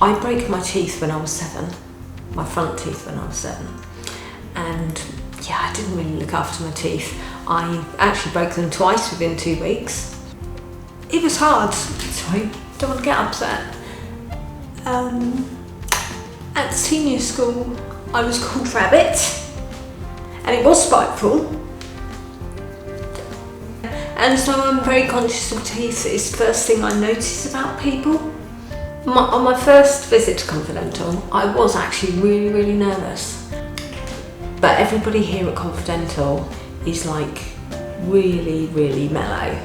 I broke my teeth when I was 7, my front teeth when I was 7, and yeah, I didn't really look after my teeth. I actually broke them twice within 2 weeks. It was hard, sorry, don't want to get upset. At senior school, I was called Rabbit, and it was spiteful. And so I'm very conscious of teeth. It's the first thing I notice about people. On my first visit to Confidental, I was actually really nervous. But everybody here at Confidental is like really mellow.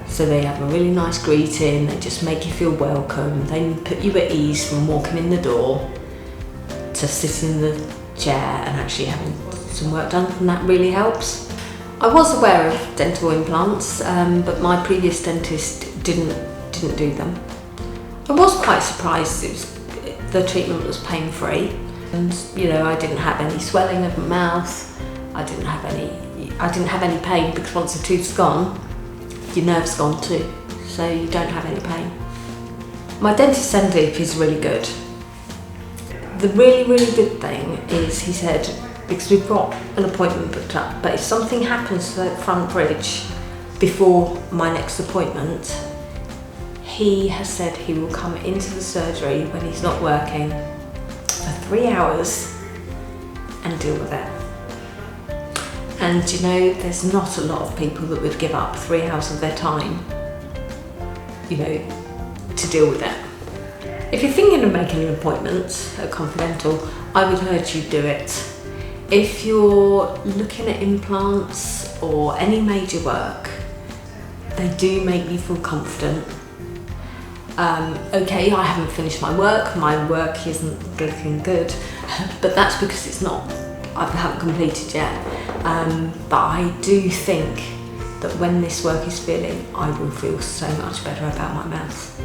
So they have a really nice greeting, they just make you feel welcome, they put you at ease from walking in the door to sitting in the chair and actually having some work done, and that really helps. I was aware of dental implants, but my previous dentist didn't do them. I was quite surprised the treatment was pain-free, and you know, I didn't have any swelling of my mouth. I didn't have any pain, because once the tooth's gone, your nerve's gone too, so you don't have any pain. My dentist Sandhurst is really good. The really good thing is, he said, because we've got an appointment booked up, but if something happens to that front bridge before my next appointment, he has said he will come into the surgery when he's not working for 3 hours and deal with it. And you know, there's not a lot of people that would give up 3 hours of their time, you know, to deal with it. If you're thinking of making an appointment at Confidental, I would urge you to do it. If you're looking at implants or any major work, they do make me feel confident. Okay, I haven't finished my work isn't looking good, but that's because I haven't completed yet. But I do think that when this work is finished, I will feel so much better about my mouth.